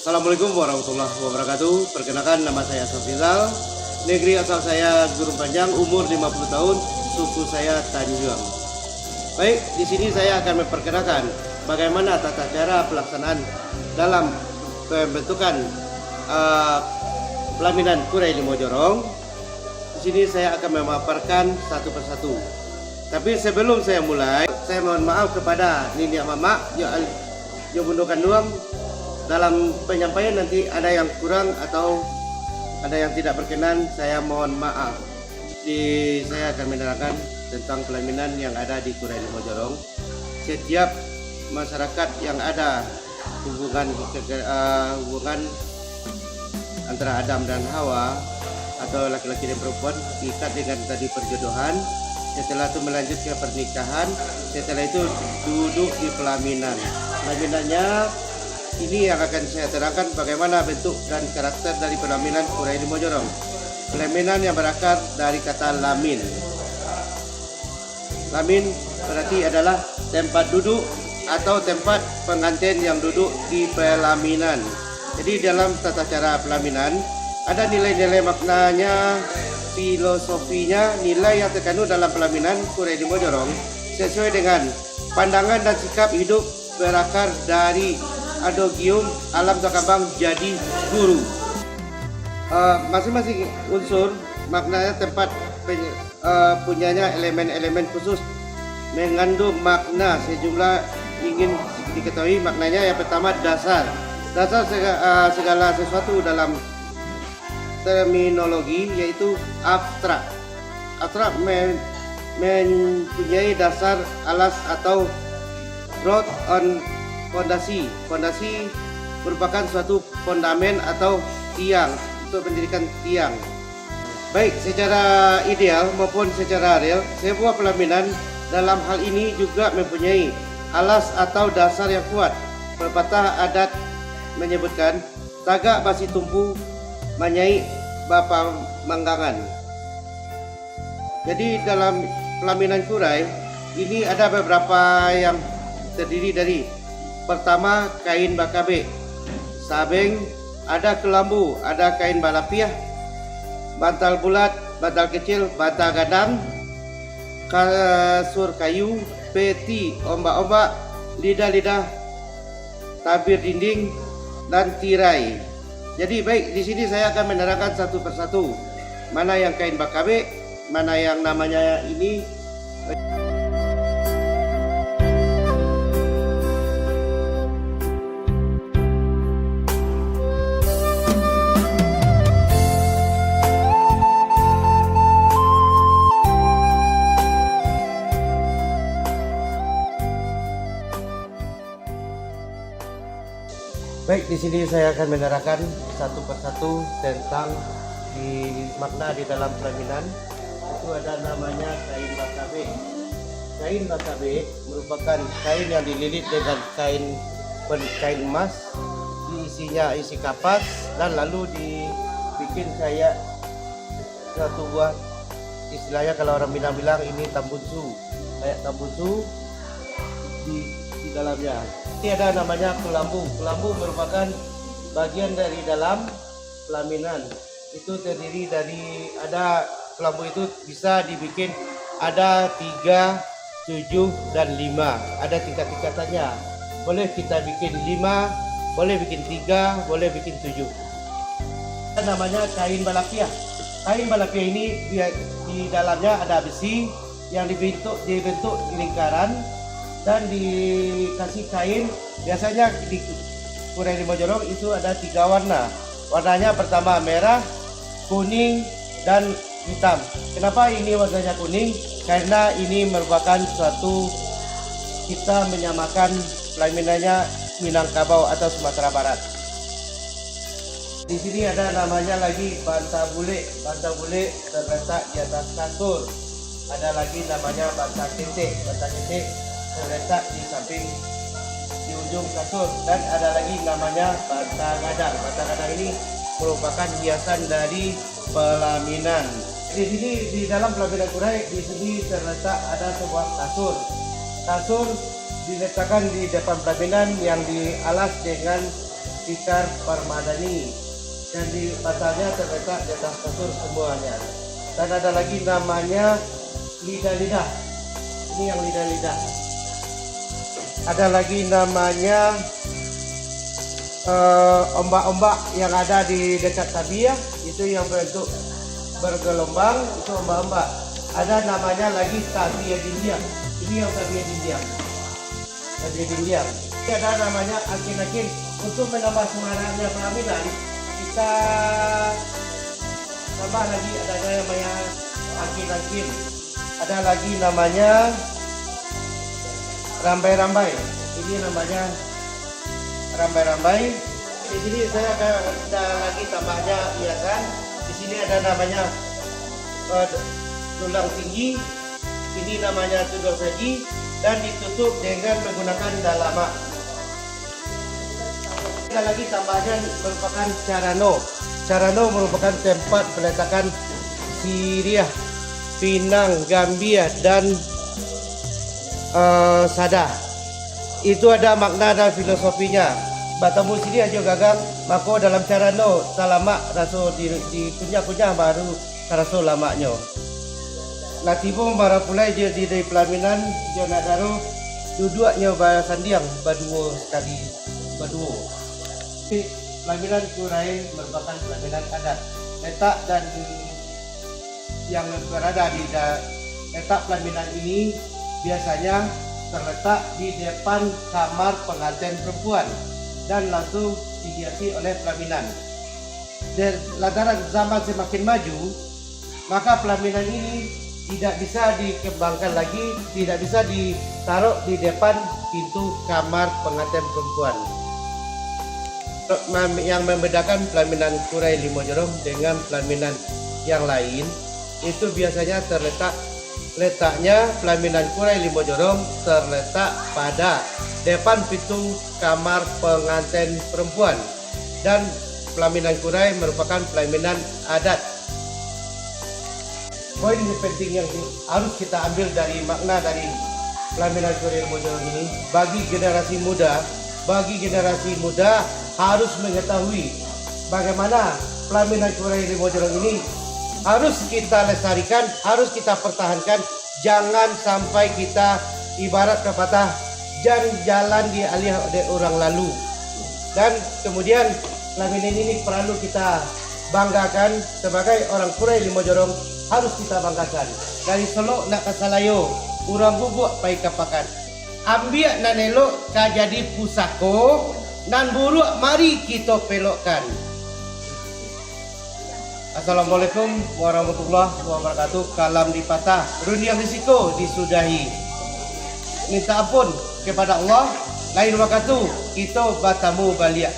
Assalamualaikum warahmatullahi wabarakatuh. Perkenalkan, nama saya Safrizal. Negeri asal saya Gurun Panjang, umur 50 tahun, suku saya Tanjuang. Baik, di sini saya akan memperkenalkan bagaimana tata cara pelaksanaan dalam pembentukan pelaminan Kurai Limojorong. Di sini saya akan memaparkan satu persatu. Tapi sebelum saya mulai, saya mohon maaf kepada Nini Mama yang bundukan doang. Dalam penyampaian nanti ada yang kurang atau ada yang tidak berkenan, saya mohon maaf. Saya akan menerangkan tentang pelaminan yang ada di Kurai Limojorong. Setiap masyarakat yang ada hubungan antara Adam dan Hawa atau laki-laki dan perempuan diikat dengan tadi perjodohan. Setelah itu melanjut ke pernikahan. Setelah itu duduk di pelaminan. Pelaminannya ini yang akan saya terangkan bagaimana bentuk dan karakter dari pelaminan Kurai Limojorong. Pelaminan yang berakar dari kata lamin. Lamin berarti adalah tempat duduk atau tempat pengantin yang duduk di pelaminan. Jadi dalam tata cara pelaminan ada nilai-nilai maknanya, filosofinya, nilai yang terkandung dalam pelaminan Kurai Limojorong sesuai dengan pandangan dan sikap hidup berakar dari adogium alam takabang jadi guru. Masing-masing unsur maknanya tempat punyanya elemen-elemen khusus mengandung makna sejumlah ingin diketahui maknanya. Yang pertama dasar segala sesuatu dalam terminologi yaitu abstrak. Abstrak mempunyai dasar alas atau root on fondasi. Fondasi merupakan suatu fondamen atau tiang untuk mendirikan tiang. Baik secara ideal maupun secara real, sebuah pelaminan dalam hal ini juga mempunyai alas atau dasar yang kuat. Pepatah adat menyebutkan tagak basi tumpu manyai bapa manggangan. Jadi dalam pelaminan Kurai ini ada beberapa yang terdiri dari pertama kain bakabe, sabeng, ada kelambu, ada kain balapiah, bantal bulat, bantal kecil, bantal gadang, kasur kayu, peti, ombak-ombak, lidah-lidah, tabir dinding, dan tirai. Jadi baik, di sini saya akan menerangkan satu persatu mana yang kain bakabe, mana yang namanya ini. Baik, di sini saya akan menerangkan satu persatu tentang makna di dalam pelaminan. Itu ada namanya kain bakabe. Kain bakabe merupakan kain yang dililit dengan kain emas, isinya isi kapas, dan lalu dibikin kayak suatu buah, istilahnya kalau orang bilang ini tambunsu, kayak tambunsu di dalamnya. Ini ada namanya kelambu. Kelambu merupakan bagian dari dalam pelaminan. Itu terdiri dari kelambu itu bisa dibikin ada 3, 7, dan 5. Ada tingkat-tingkatannya. Boleh kita bikin 5, boleh bikin 3, boleh bikin 7. Namanya kain balapiah. Kain balapiah ini di dalamnya ada besi yang dibentuk lingkaran dan dikasih kain. Biasanya di Kurai Limojorong itu ada 3 warna. Warnanya pertama merah, kuning, dan hitam. Kenapa ini warnanya kuning? Karena ini merupakan suatu kita menyamakan pelaminannya Minangkabau atau Sumatera Barat. Di sini ada namanya lagi bantal bule. Bantal bule terletak di atas kasur. Ada lagi namanya bantal ketek. Bantal ketek terletak di samping di ujung kasur, dan ada lagi namanya bantal gadang. Bantal gadang ini merupakan hiasan dari pelaminan. Di sini di dalam pelaminan Kurai di sini terletak ada sebuah kasur. Kasur diletakkan di depan pelaminan yang dialas dengan tikar permadani, dan di batalnya terletak di atas kasur semuanya. Dan ada lagi namanya lidah-lidah, ini yang lidah-lidah. Ada lagi namanya ombak-ombak yang ada di dekat tabia, itu yang berbentuk bergelombang, itu ombak-ombak. Ada namanya lagi tabia dindiam, ini yang tabia dindiam. Tabia dindiam. Ini ada namanya akin-akin. Untuk menambah semangatnya pelaminan, kita tambah lagi ada namanya akin-akin. Ada lagi namanya rambai-rambai. Ini namanya rambai-rambai. Di sini saya ada lagi tambahnya hiasan. Di sini ada namanya tulang tinggi. Ini namanya tudor saji dan ditutup dengan menggunakan dalamak. Ada lagi tambahnya merupakan carano. Carano merupakan tempat peletakan siriah, pinang, gambia dan sada. Itu ada makna dan filosofinya. Batamu sini aja gagang, maka dalam carano talamak raso di kunyah-kunyah baru raso lamaknya. Natibo bara pulai dia di pelaminan dia nak taruh duduknya bahasa sandiang baduo sekali baduo. Pelaminan Kurai merupakan pelaminan adat. Letak dan yang berada di letak pelaminan ini biasanya terletak di depan kamar pengantin perempuan dan langsung dihiasi oleh pelaminan. Dan lantaran zaman semakin maju, maka pelaminan ini tidak bisa dikembangkan lagi, tidak bisa ditaruh di depan pintu kamar pengantin perempuan. Yang membedakan pelaminan Kurai Limojorong dengan pelaminan yang lain itu biasanya letaknya pelaminan Kurai Limojorong terletak pada depan pintu kamar pengantin perempuan, dan pelaminan Kurai merupakan pelaminan adat. Poin penting yang harus kita ambil dari makna dari pelaminan Kurai Limojorong ini bagi generasi muda harus mengetahui bagaimana pelaminan Kurai Limojorong ini harus kita lestarikan, harus kita pertahankan. Jangan sampai kita ibarat kepatah jalan dialih oleh orang lalu. Dan kemudian pelaminan ini perlu kita banggakan sebagai orang Kurai Limojorong, harus kita banggakan. Dari Solo nak ke Salayo, urang bubuk pai kapakan. Ambiak nan elok ka jadi pusako, nan buruk mari kita pelokkan. Assalamualaikum warahmatullahi wabarakatuh. Kalam dipatah, runyam risiko disudahi. Minta ampun kepada Allah, lain waktu kita bertemu balik.